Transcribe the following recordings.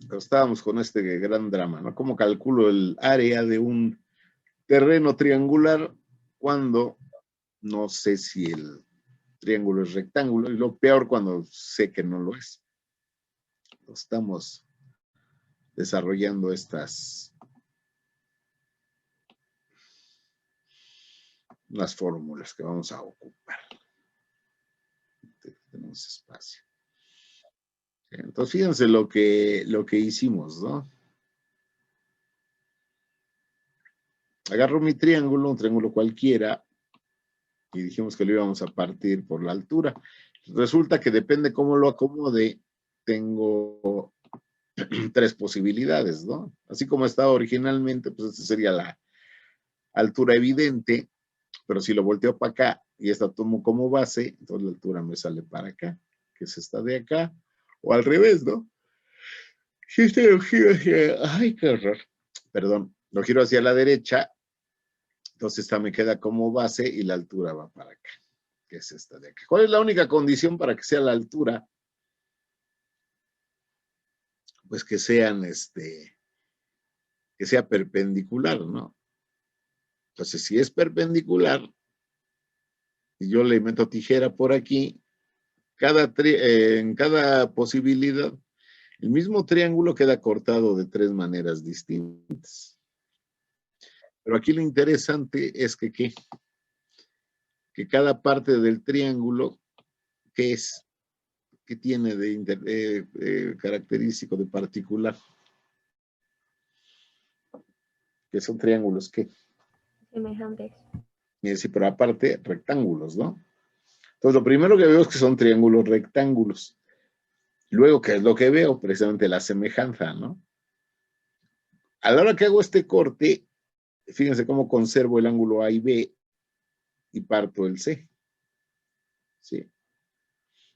Pero estábamos con este gran drama, ¿no? ¿Cómo calculo el área de un terreno triangular cuando no sé si el triángulo es rectángulo? Y lo peor cuando sé que no lo es. Estamos desarrollando las fórmulas que vamos a ocupar. Tenemos espacio. Entonces, fíjense lo que hicimos, ¿no? Agarro mi triángulo, un triángulo cualquiera, y dijimos que lo íbamos a partir por la altura. Resulta que depende cómo lo acomode, tengo tres posibilidades, ¿no? Así como estaba originalmente, pues esta sería la altura evidente, pero si lo volteo para acá y esta tomo como base, entonces la altura me sale para acá, que es esta de acá, o al revés, ¿no? Si este lo giro hacia, ay, qué horror, perdón, lo giro hacia la derecha, entonces esta me queda como base y la altura va para acá, que es esta de acá. ¿Cuál es la única condición para que sea la altura? Pues que sean, que sea perpendicular, ¿no? Entonces, si es perpendicular, y yo le meto tijera por aquí, en cada posibilidad, el mismo triángulo queda cortado de tres maneras distintas. Pero aquí lo interesante es que cada parte del triángulo, ¿qué es? ¿Qué tiene de característico, de particular? Que son triángulos, ¿qué? Semejantes. Sí, pero aparte, rectángulos, ¿no? Entonces, lo primero que veo es que son triángulos rectángulos. Luego, ¿qué es lo que veo? Precisamente la semejanza, ¿no? A la hora que hago este corte, fíjense cómo conservo el ángulo A y B y parto el C. ¿Sí?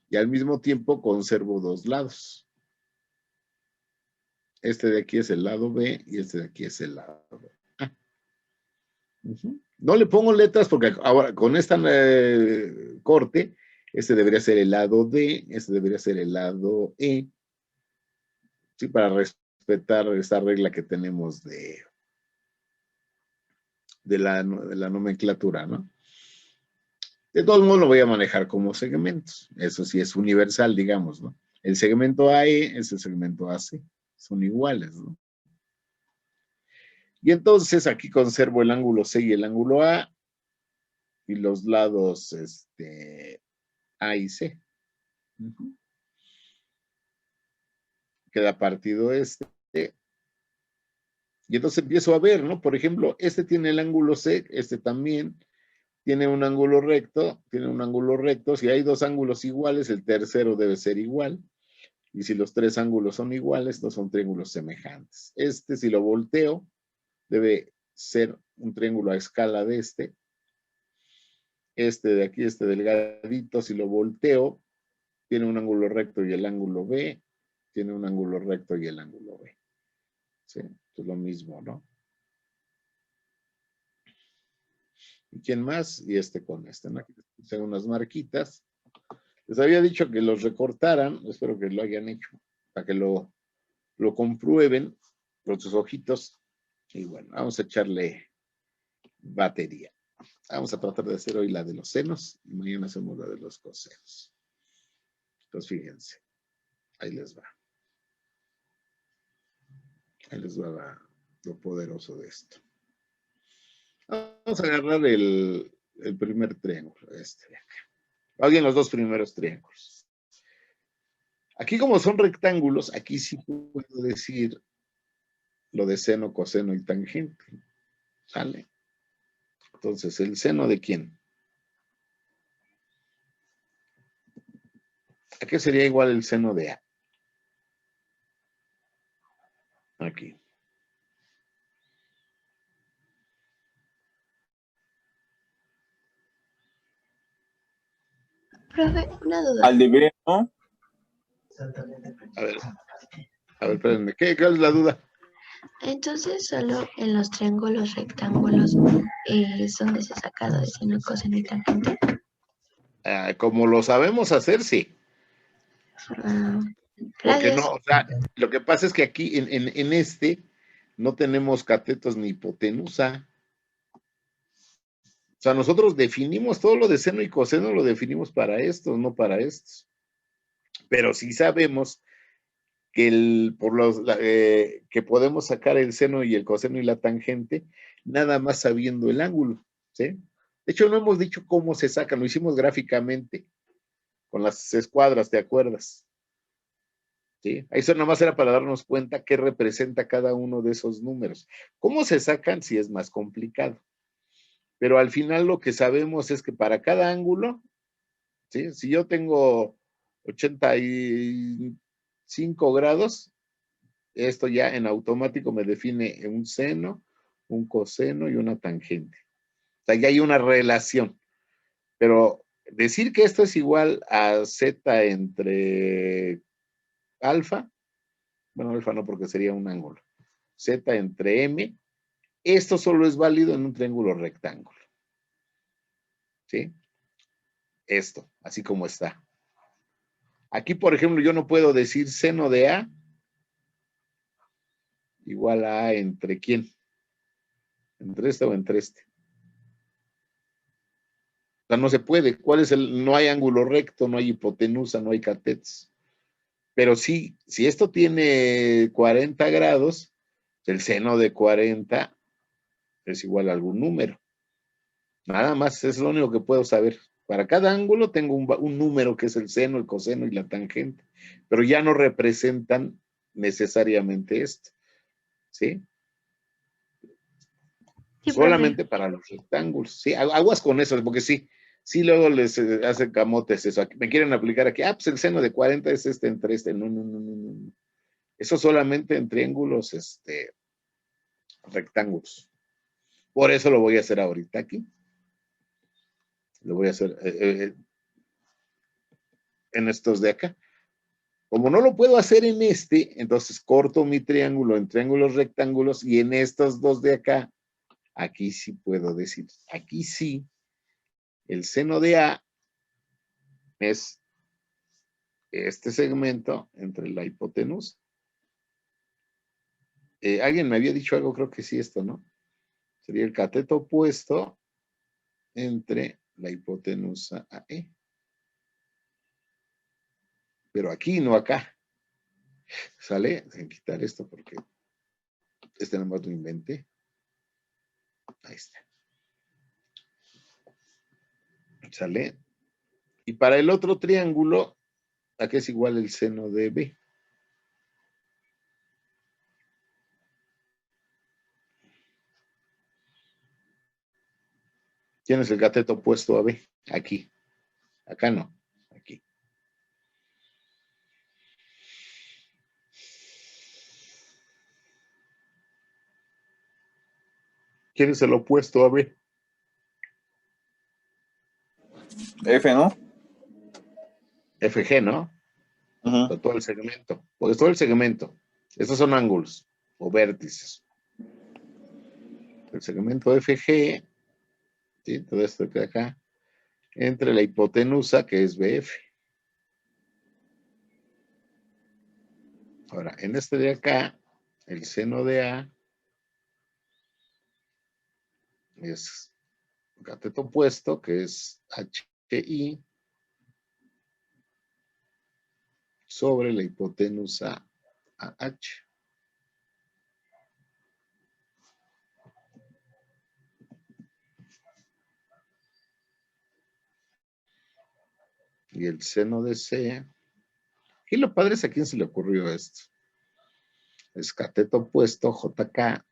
Y al mismo tiempo conservo dos lados. Este de aquí es el lado B y este de aquí es el lado A. No le pongo letras porque ahora con esta corte, este debería ser el lado D, este debería ser el lado E. Sí, para respetar esta regla que tenemos de la nomenclatura, ¿no? De todos modos lo voy a manejar como segmentos. Eso sí es universal, digamos, ¿no? El segmento AE es el segmento AC. Son iguales, ¿no? Y entonces aquí conservo el ángulo C y el ángulo A y los lados A y C. Queda partido este. Y entonces empiezo a ver, ¿no? Por ejemplo, este tiene el ángulo C, este también tiene un ángulo recto, Si hay dos ángulos iguales, el tercero debe ser igual. Y si los tres ángulos son iguales, no son triángulos semejantes. Si lo volteo, debe ser un triángulo a escala de este. Este de aquí, este delgadito, si lo volteo, tiene un ángulo recto y el ángulo B, tiene un ángulo recto y el ángulo B. ¿Sí? Es lo mismo, ¿no? ¿Y quién más? Y con este, ¿no? Aquí puse unas marquitas. Les había dicho que los recortaran, espero que lo hayan hecho, para que lo comprueben con sus ojitos. Y bueno, vamos a echarle batería. Vamos a tratar de hacer hoy la de los senos y mañana hacemos la de los cosenos. Entonces, fíjense, ahí les va. Ahí les va lo poderoso de esto. Vamos a agarrar el primer triángulo, de acá. Alguien los dos primeros triángulos. Aquí como son rectángulos, aquí sí puedo decir lo de seno, coseno y tangente. ¿Sale? Entonces, ¿el seno de quién? ¿A qué sería igual el seno de A? Aquí. Profe, una duda. Al de B, ¿no? A ver, espérenme. ¿Qué es la duda? Entonces, solo en los triángulos rectángulos es donde se saca lo de seno, coseno y tangente. Como lo sabemos hacer, sí. Porque Gracias. no, o sea, lo que pasa es que aquí en este no tenemos catetos ni hipotenusa. O sea, nosotros definimos todo lo de seno y coseno, lo definimos para estos, no para estos. Pero sí sabemos que, que podemos sacar el seno y el coseno y la tangente, nada más sabiendo el ángulo, ¿sí? De hecho, no hemos dicho cómo se sacan, lo hicimos gráficamente, con las escuadras, ¿te acuerdas? ¿Sí? Eso nada más era para darnos cuenta qué representa cada uno de esos números. ¿Cómo se sacan? Sí es más complicado. Pero al final lo que sabemos es que para cada ángulo, ¿sí? Si yo tengo 85 grados, esto ya en automático me define un seno, un coseno y una tangente. O sea, ya hay una relación. Pero decir que esto es igual a z entre alfa, bueno, alfa no porque sería un ángulo, z entre m, esto solo es válido en un triángulo rectángulo. ¿Sí? Esto, así como está. Aquí, por ejemplo, yo no puedo decir seno de A igual a A entre quién. ¿Entre este o entre este? O sea, no se puede. ¿Cuál es el? No hay ángulo recto, no hay hipotenusa, no hay catetos. Pero sí, si esto tiene 40 grados, el seno de 40 es igual a algún número. Nada más, es lo único que puedo saber. Para cada ángulo tengo un número que es el seno, el coseno y la tangente, pero ya no representan necesariamente esto, ¿sí? Sí, profe. Solamente para los rectángulos, ¿sí? Aguas con eso, porque sí, sí luego les hace camotes eso. Me quieren aplicar aquí, pues el seno de 40 es este entre este. No, no, no, no, no. Eso solamente en triángulos, rectángulos. Por eso lo voy a hacer ahorita aquí. Lo voy a hacer en estos de acá. Como no lo puedo hacer en este, entonces corto mi triángulo en triángulos rectángulos y en estos dos de acá, aquí sí puedo decir, aquí sí, el seno de A es este segmento entre la hipotenusa. Alguien me había dicho algo, creo que sí, esto, ¿no? Sería el cateto opuesto entre la hipotenusa AE. Pero aquí, no acá. ¿Sale? Sin quitar esto porque este nada más lo inventé. Ahí está. ¿Sale? Y para el otro triángulo, aquí es igual el seno de B. Tienes el cateto opuesto a B. Aquí. Acá no. Aquí. ¿Quién es el opuesto a B? F, ¿no? FG, ¿no? O sea, todo el segmento. Porque todo el segmento. Estos son ángulos o vértices. El segmento FG, ¿sí? Todo esto que acá, entre la hipotenusa, que es BF. Ahora, en este de acá, el seno de A es cateto opuesto, que es HI, sobre la hipotenusa AH. Y el seno de C. Y lo padre es a quién se le ocurrió esto. Es cateto opuesto JK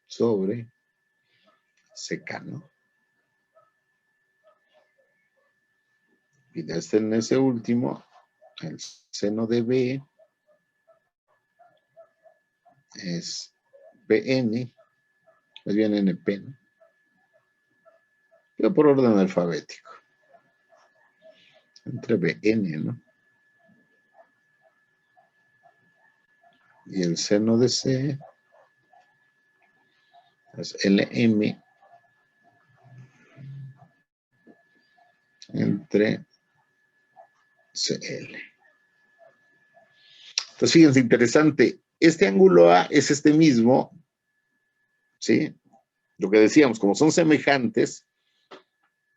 sobre secano. Y desde en ese último, el seno de B es BN, más bien NP, ¿no? Pero por orden alfabético. Entre BN, ¿no? Y el seno de C es LM entre CL. Entonces, fíjense, interesante. Este ángulo A es este mismo, ¿sí? Lo que decíamos, como son semejantes,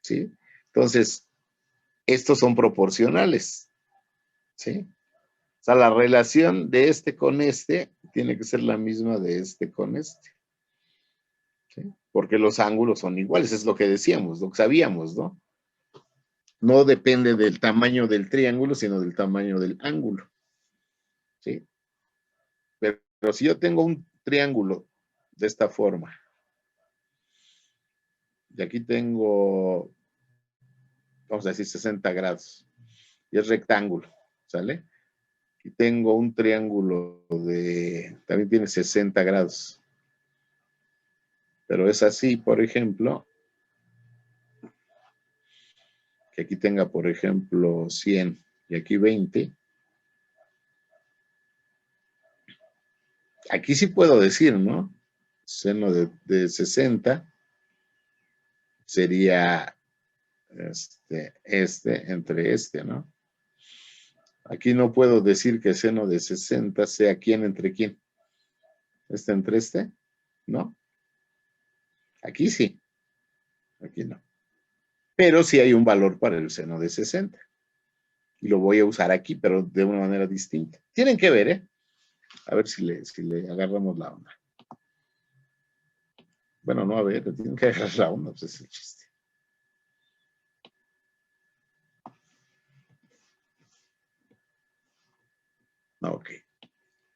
¿sí? Entonces, estos son proporcionales, ¿sí? O sea, la relación de este con este tiene que ser la misma de este con este, ¿sí? Porque los ángulos son iguales, es lo que decíamos, lo que sabíamos, ¿no? No depende del tamaño del triángulo, sino del tamaño del ángulo, ¿sí? Pero si yo tengo un triángulo de esta forma, y aquí tengo, vamos a decir 60 grados, y es rectángulo, ¿sale? Y tengo un triángulo también tiene 60 grados, pero es así, por ejemplo, que aquí tenga, por ejemplo, 100 y aquí 20. Aquí sí puedo decir, ¿no? Seno de 60 sería entre ¿no? Aquí no puedo decir que seno de 60 sea quién entre quién. Entre ¿no? Aquí sí, aquí no. Pero sí hay un valor para el seno de 60. Y lo voy a usar aquí, pero de una manera distinta. Tienen que ver, ¿eh? A ver si le agarramos la onda. Bueno, no, a ver, tienen que agarrar la onda, pues es el chiste. Ok.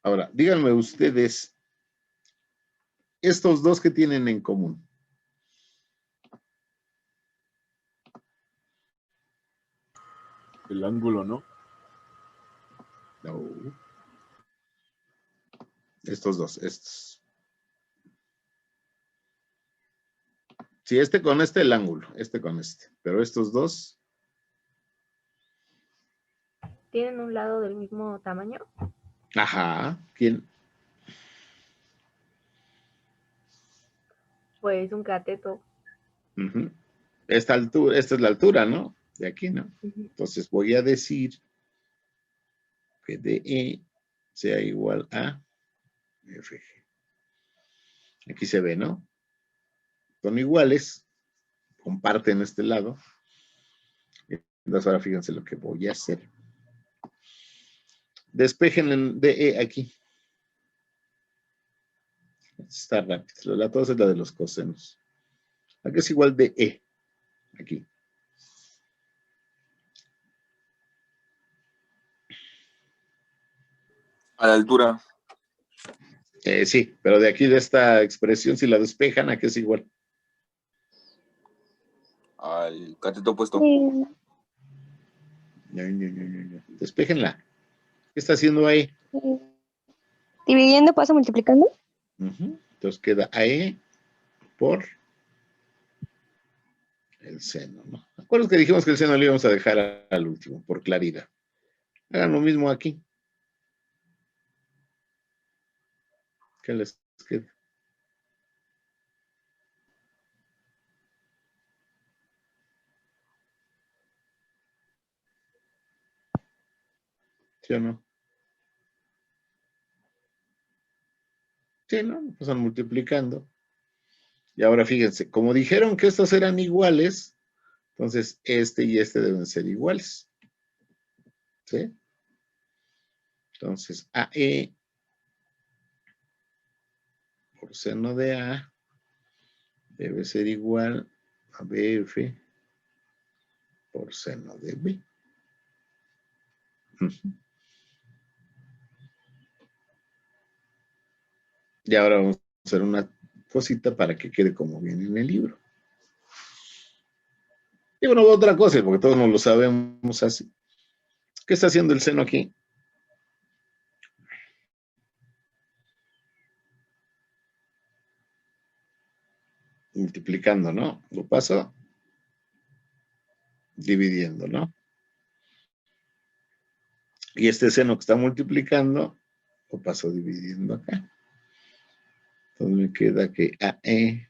Ahora, díganme ustedes, estos dos que tienen en común. El ángulo, ¿no? No. Estos dos, estos. Sí, con el ángulo, con este. Pero estos dos. ¿Tienen un lado del mismo tamaño? Ajá. ¿Quién? Pues un cateto. Uh-huh. Esta es la altura, ¿no? De aquí, ¿no? Entonces voy a decir que DE sea igual a FG. Aquí se ve, ¿no? Son iguales, comparten este lado. Entonces ahora fíjense lo que voy a hacer. Despejen en DE aquí. Está rápido. La tos es la de los cosenos. Aquí es igual de E. Aquí. A la altura. Sí, pero de aquí de esta expresión, si la despejan, aquí es igual. Al cateto opuesto. Sí. Ya. Despéjenla. ¿Qué está haciendo ahí? Dividiendo pasa multiplicando. Entonces queda AE por el seno, ¿no? ¿Acuerdan que dijimos que el seno lo íbamos a dejar al último, por claridad? Hagan lo mismo aquí. ¿Qué les queda? ¿Sí o no? Sí, ¿no? Pasan multiplicando. Y ahora fíjense, como dijeron que estos eran iguales, entonces este y este deben ser iguales. ¿Sí? Entonces, AE por seno de A debe ser igual a BF por seno de B. Y ahora vamos a hacer una cosita para que quede como viene en el libro. Y bueno, otra cosa, porque todos nos lo sabemos así. ¿Qué está haciendo el seno aquí? Multiplicando, ¿no? Lo paso dividiendo, ¿no? Y este seno que está multiplicando, lo paso dividiendo acá. Entonces me queda que AE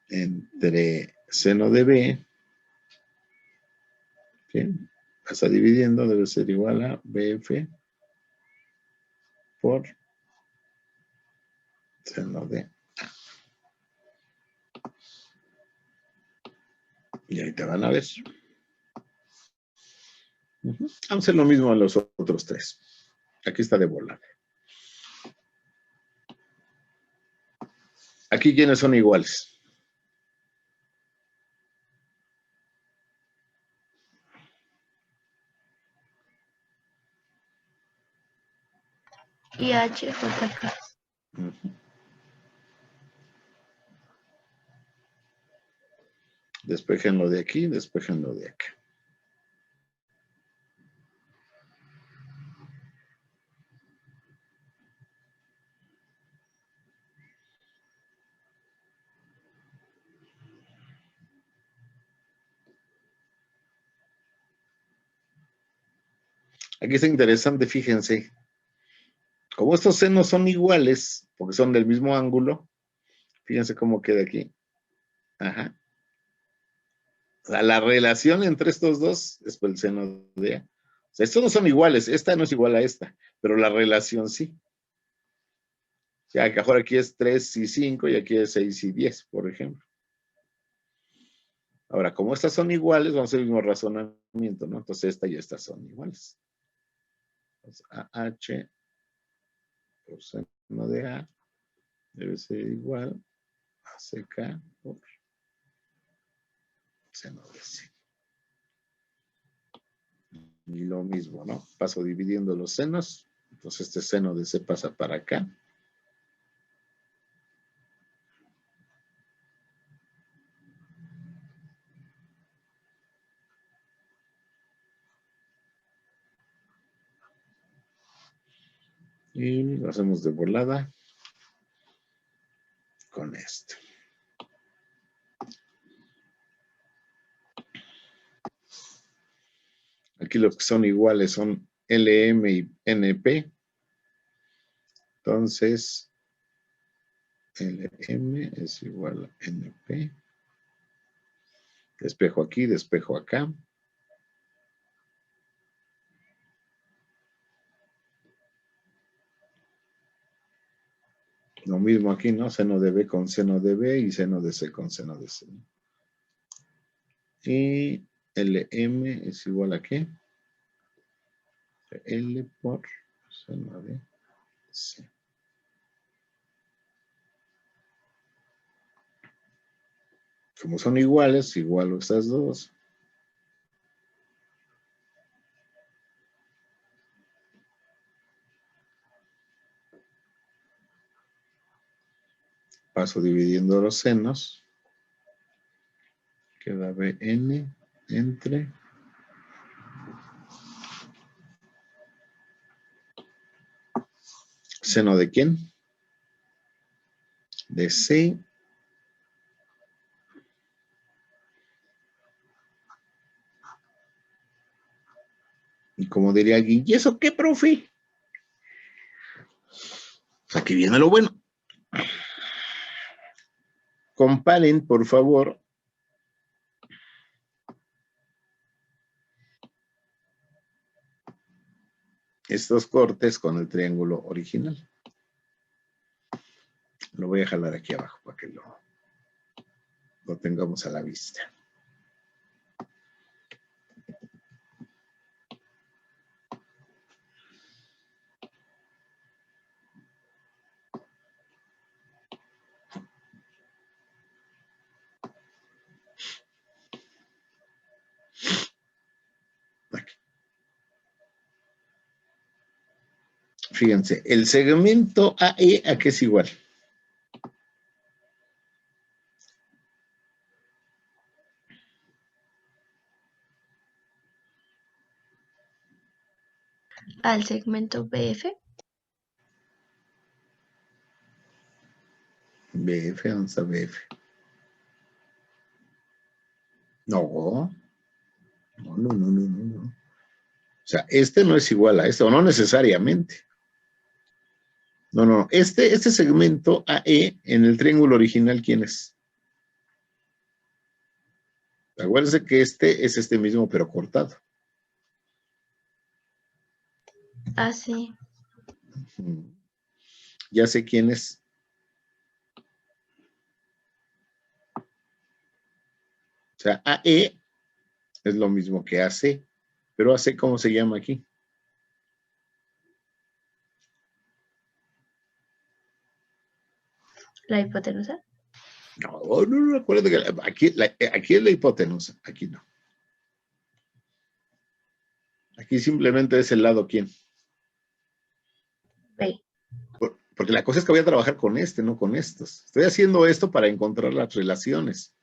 entre seno de B, ¿sí? Está dividiendo, debe ser igual a BF por seno de A. Y ahí te van a ver. Vamos a hacer lo mismo a los otros tres. Aquí está de volada. Aquí, ¿quiénes son iguales? Y HJK. Despejenlo de aquí, despejenlo de acá. Aquí está interesante, fíjense. Como estos senos son iguales, porque son del mismo ángulo, fíjense cómo queda aquí. Ajá. O sea, la relación entre estos dos es por el seno de A. O sea, estos no son iguales, esta no es igual a esta, pero la relación sí. Ya que ahora aquí es 3 y 5 y aquí es 6 y 10, por ejemplo. Ahora, como estas son iguales, vamos a hacer el mismo razonamiento, ¿no? Entonces esta y esta son iguales. Entonces, AH por seno de A debe ser igual a CK por seno de C. Y lo mismo, ¿no? Paso dividiendo los senos. Entonces este seno de C pasa para acá. Y lo hacemos de volada con esto. Aquí los que son iguales son LM y NP. Entonces, LM es igual a NP. Despejo aquí, despejo acá. Lo mismo aquí, ¿no? Seno de B con seno de B y seno de C con seno de C. Y LM es igual a ¿qué? L por seno de C. Como son iguales, igualo estas dos. Paso dividiendo los senos. Queda BN entre ¿seno de quién? De C. Y como diría alguien, ¿y eso qué, profe? Aquí viene lo bueno. Comparen, por favor, estos cortes con el triángulo original. Lo voy a jalar aquí abajo para que lo tengamos a la vista. Aquí. Fíjense, el segmento AE, ¿a qué es igual? Al segmento BF. BF, ¿dónde está BF? No. No. O sea, este no es igual a este, o no necesariamente. No. Este segmento AE en el triángulo original, ¿quién es? Acuérdense que este es este mismo, pero cortado. AC. Ujú. Ya sé quién es. O sea, AE es lo mismo que AC, pero AC, ¿cómo se llama aquí? La hipotenusa. No, acuérdate que aquí es la hipotenusa, aquí no. Aquí simplemente es el lado quién. B. Porque la cosa es que voy a trabajar con este, no con estos. Estoy haciendo esto para encontrar las relaciones,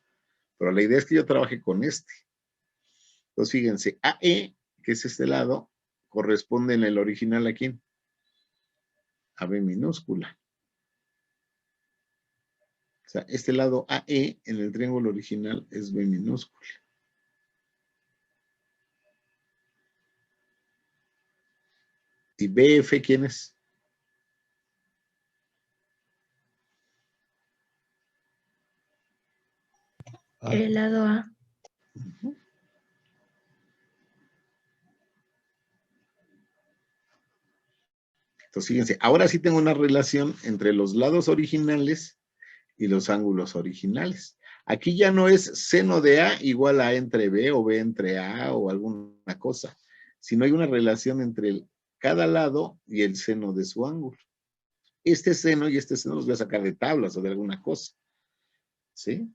pero la idea es que yo trabaje con este. Entonces, fíjense, AE, que es este lado, corresponde en el original a quién? A B minúscula. O sea, este lado AE en el triángulo original es B minúscula. ¿Y BF quién es? El lado A. Uh-huh. Entonces, fíjense, ahora sí tengo una relación entre los lados originales y los ángulos originales. Aquí ya no es seno de A igual a entre B o B entre A o alguna cosa, sino hay una relación entre cada lado y el seno de su ángulo. Este seno y este seno los voy a sacar de tablas o de alguna cosa. ¿Sí?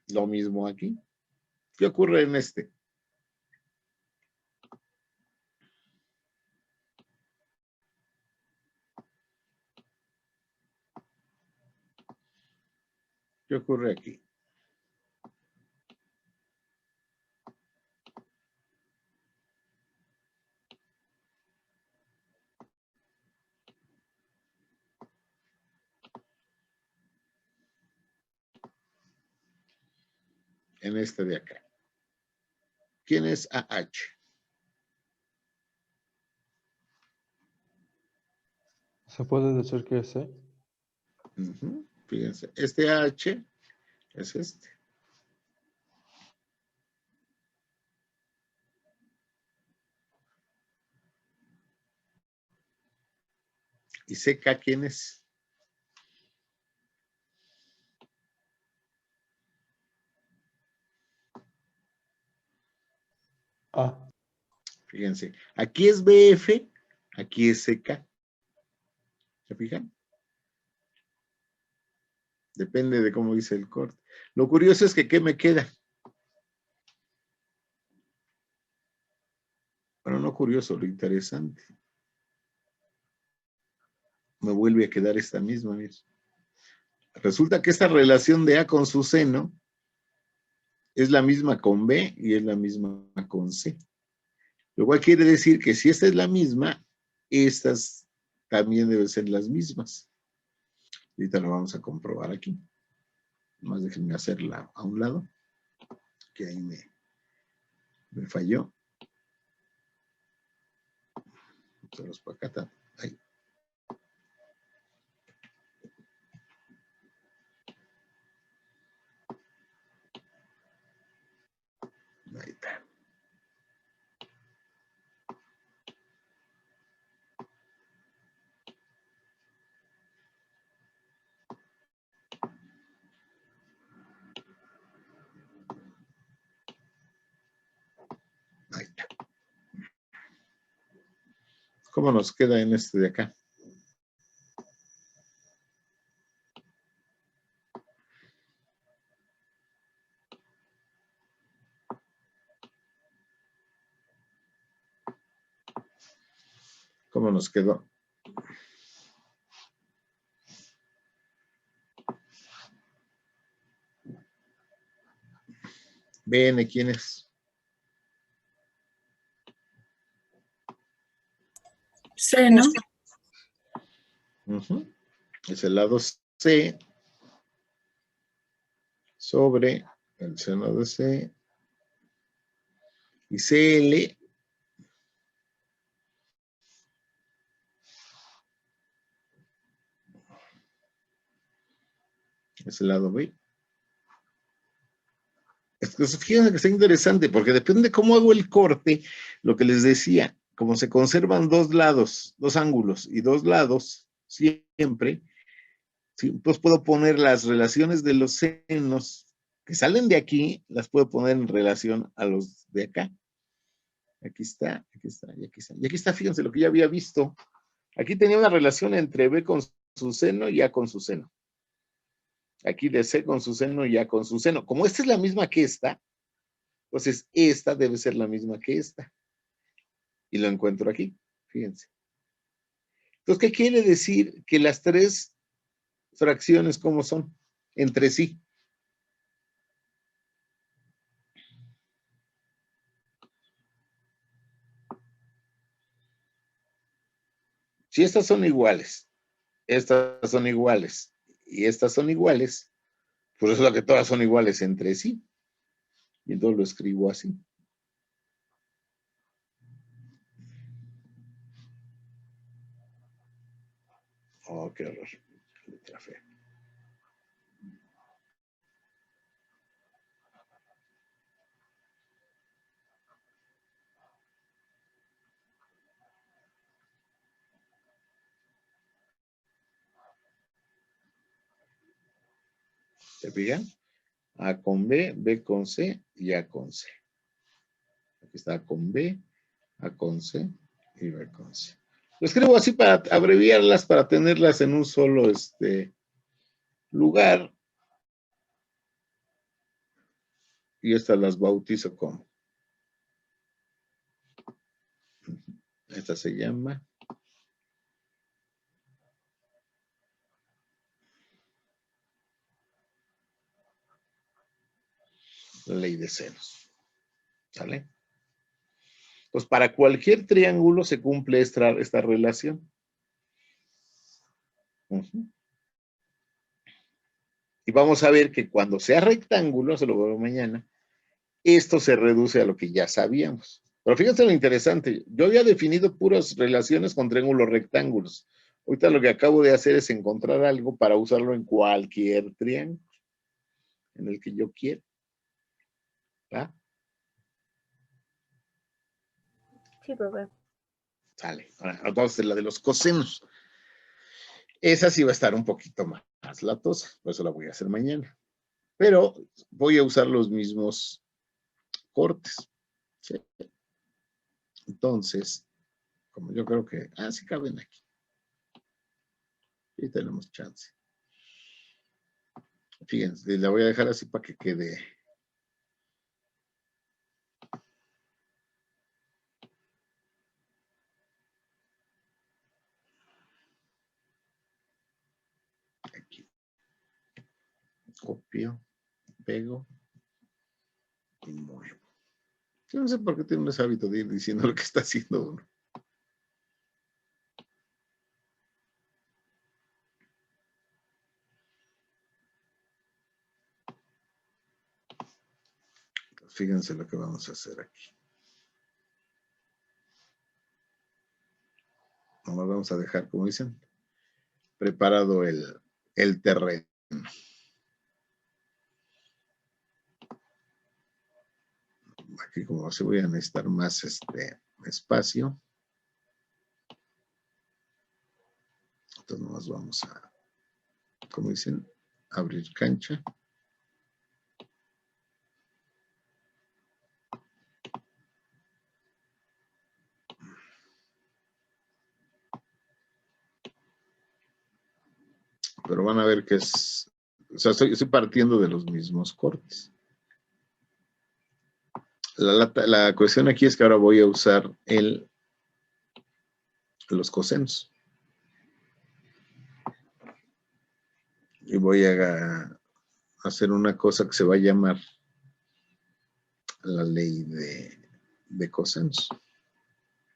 Lo mismo aquí. ¿Qué ocurre en este? ¿Qué ocurre aquí? En este de acá. ¿Quién es AH? ¿Se puede decir que es C? Fíjense, este AH es este. ¿Y CK quién es? A. Fíjense, aquí es BF, aquí es CK. ¿Se fijan? Depende de cómo dice el corte. Lo curioso es que, ¿qué me queda? Bueno, no curioso, lo interesante. Me vuelve a quedar esta misma, miren. Resulta que esta relación de A con su seno es la misma con B y es la misma con C. Lo cual quiere decir que si esta es la misma, estas también deben ser las mismas. Ahorita lo vamos a comprobar aquí. Más déjenme hacerla a un lado, que ahí me falló. Vamos para acá. Ahí. Ahí está. Ahí está. ¿Cómo nos queda en este de acá? ¿Cómo nos quedó? BN, ¿quién es? C, ¿no? Es el lado C sobre el seno de C y CL es el lado B. Fíjense que está interesante porque depende de cómo hago el corte, lo que les decía, como se conservan dos lados, dos ángulos y dos lados, siempre, sí, pues puedo poner las relaciones de los senos que salen de aquí, las puedo poner en relación a los de acá. Aquí está, aquí está, y aquí está. Y aquí está, fíjense lo que ya había visto. Aquí tenía una relación entre B con su seno y A con su seno. Aquí de C con su seno y A con su seno. Como esta es la misma que esta, entonces esta debe ser la misma que esta. Y lo encuentro aquí, fíjense. Entonces, ¿qué quiere decir? Que las tres fracciones, ¿cómo son? Entre sí. Si estas son iguales, estas son iguales y estas son iguales, pues resulta que todas son iguales entre sí. Y entonces lo escribo así. Oh, qué horror. Letra fea. ¿Se fijan? A con B, B con C y A con C. Aquí está A con B, A con C y B con C. Lo escribo así para abreviarlas, para tenerlas en un solo lugar. Y estas las bautizo como. Esta se llama ley de senos. ¿Sale? Pues para cualquier triángulo se cumple esta relación. Y vamos a ver que cuando sea rectángulo, se lo veo mañana, esto se reduce a lo que ya sabíamos. Pero fíjense lo interesante, yo había definido puras relaciones con triángulos rectángulos. Ahorita lo que acabo de hacer es encontrar algo para usarlo en cualquier triángulo, en el que yo quiera. ¿Va? Sí, profe. Sale. Ahora vamos a hacer la de los cosenos. Esa sí va a estar un poquito más latosa, por eso la voy a hacer mañana. Pero voy a usar los mismos cortes. ¿Sí? Entonces, como yo creo que, sí caben aquí. Y tenemos chance. Fíjense, la voy a dejar así para que quede. Aquí. Copio, pego y muevo. Yo no sé por qué tengo ese hábito de ir diciendo lo que está haciendo uno. Fíjense lo que vamos a hacer aquí. Nomás vamos a dejar, como dicen, preparado el terreno. Aquí como se voy a necesitar más espacio. Entonces nomás vamos a, como dicen, abrir cancha. Pero van a ver que es, o sea, estoy partiendo de los mismos cortes. La cuestión aquí es que ahora voy a usar los cosenos. Y voy a hacer una cosa que se va a llamar la ley de cosenos.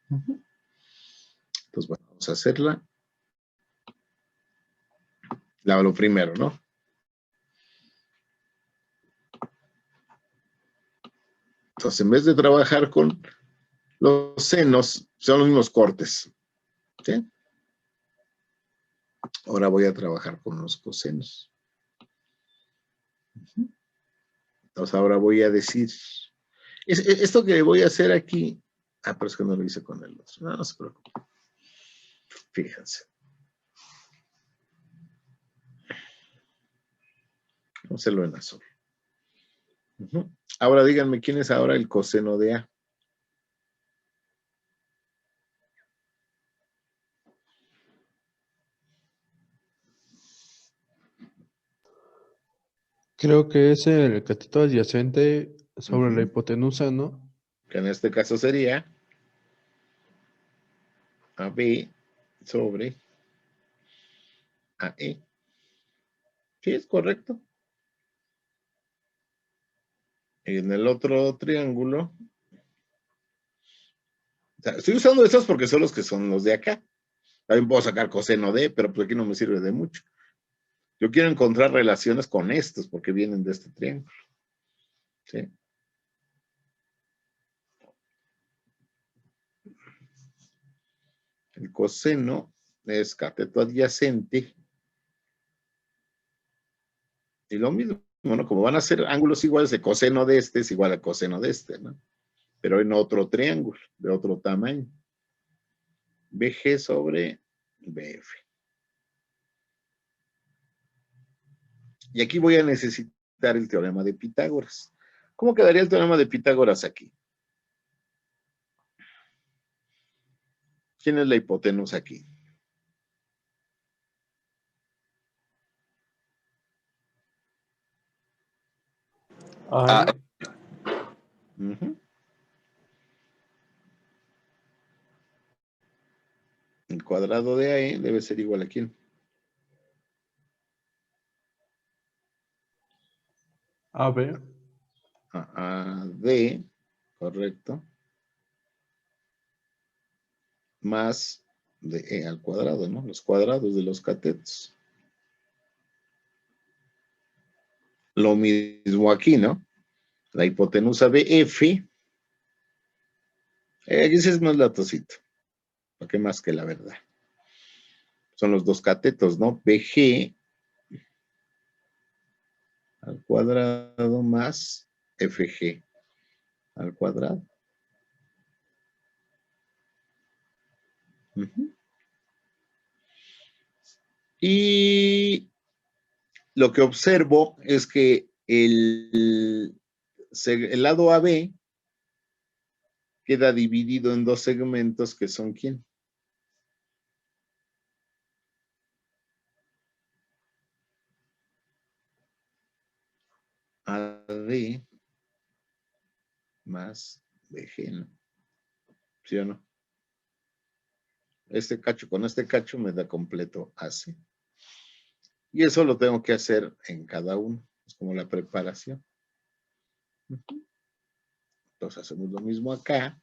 Entonces, bueno, vamos a hacerla. Lo primero, ¿no? Entonces, en vez de trabajar con los senos, son los mismos cortes. ¿Sí? Ahora voy a trabajar con los cosenos. Entonces, ahora voy a decir, esto que voy a hacer aquí Ah, pero es que no lo hice con el otro. No, no se preocupe. Fíjense. Vamos a hacerlo en azul. Ahora díganme quién es ahora el coseno de A. Creo que es el cateto adyacente sobre la Ujú. hipotenusa, ¿no? Que en este caso sería AB sobre AE. Sí, es correcto. Y en el otro triángulo, o sea, estoy usando estos porque son los que son los de acá. También puedo sacar coseno de, pero pues aquí no me sirve de mucho. Yo quiero encontrar relaciones con estos porque vienen de este triángulo. ¿Sí? El coseno es cateto adyacente. Y lo mismo, bueno, como van a ser ángulos iguales, el coseno de este es igual al coseno de este, ¿no? Pero en otro triángulo, de otro tamaño. BG sobre BF. Y aquí voy a necesitar el teorema de Pitágoras. ¿Cómo quedaría el teorema de Pitágoras aquí? ¿Quién es la hipotenusa aquí? Ah, Ay, Uh-huh. El cuadrado de AE debe ser igual a quién? AB. A D, correcto, más de E al cuadrado, ¿no? Los cuadrados de los catetos. Lo mismo aquí, ¿no? La hipotenusa BF, aquí sí es más latosito, ¿para qué más que la verdad? Son los dos catetos, ¿no? BG al cuadrado más FG al cuadrado. Uh-huh. Y lo que observo es que el lado AB queda dividido en dos segmentos que son ¿quién? AD más BG, ¿no? ¿Sí o no? Este cacho con este cacho me da completo AC. Y eso lo tengo que hacer en cada uno. Es como la preparación. Entonces hacemos lo mismo acá.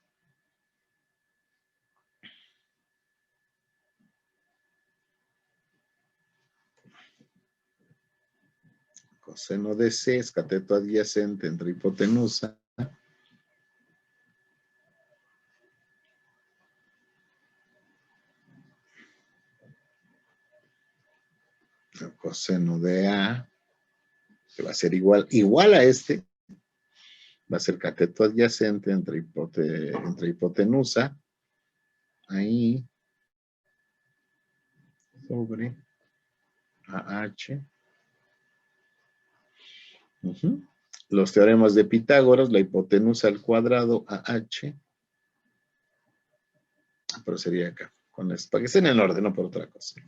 Coseno de C es cateto adyacente entre hipotenusa. El coseno de A, que va a ser igual a este, va a ser cateto adyacente entre hipotenusa, ahí, sobre AH. Uh-huh. Los teoremas de Pitágoras, la hipotenusa al cuadrado AH, pero sería acá, con esto, para que estén en orden, no por otra cosa.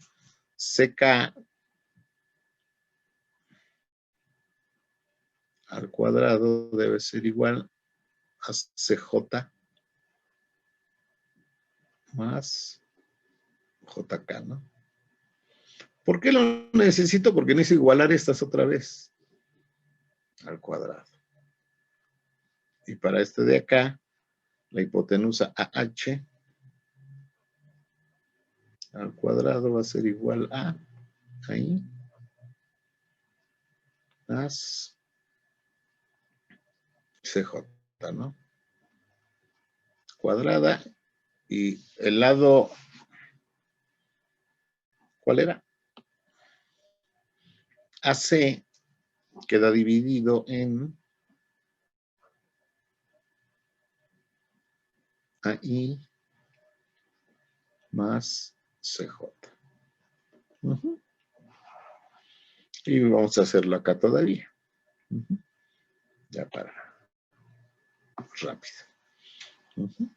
CK al cuadrado debe ser igual a CJ más JK, ¿no? ¿Por qué lo necesito? Porque necesito igualar estas otra vez al cuadrado. Y para este de acá, la hipotenusa AH al cuadrado va a ser igual a, ahí, más CJ, ¿no? Cuadrada. Y el lado, ¿cuál era? AC queda dividido en AI más CJ. Ujú. Y vamos a hacerlo acá todavía. Ujú. Ya para rápido. Ujú.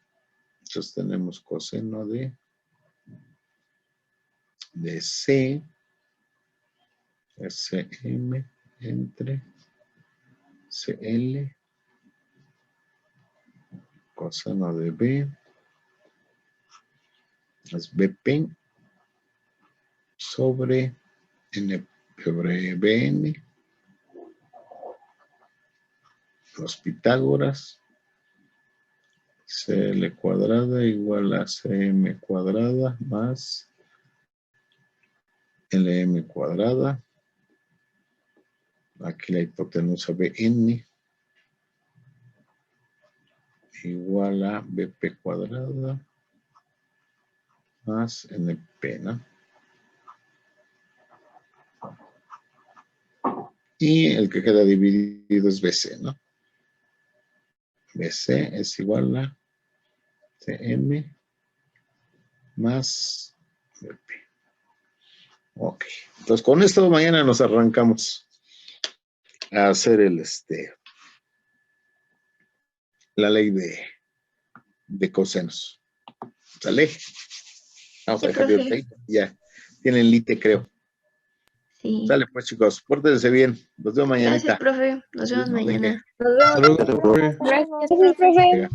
Entonces tenemos coseno de C, SM entre CL, coseno de B, es BP sobre N sobre BN, los Pitágoras, CL cuadrada igual a CM cuadrada más LM cuadrada. Aquí la hipotenusa BN igual a BP cuadrada más NP, ¿no? Y el que queda dividido es BC, ¿no? BC es igual a CM más BP. Ok. Entonces con esto mañana nos arrancamos a hacer la ley de cosenos. ¿Sale? Vamos a Sí, dejar profe. ahí. Ya. Tienen lite, creo. Sí. Sale pues, chicos. Pórtense bien. Los veo Gracias, mañanita. profe. Nos vemos No, de qué. mañana. Nos vemos. Hasta luego, profe. Gracias, Gracias, profe. Venga.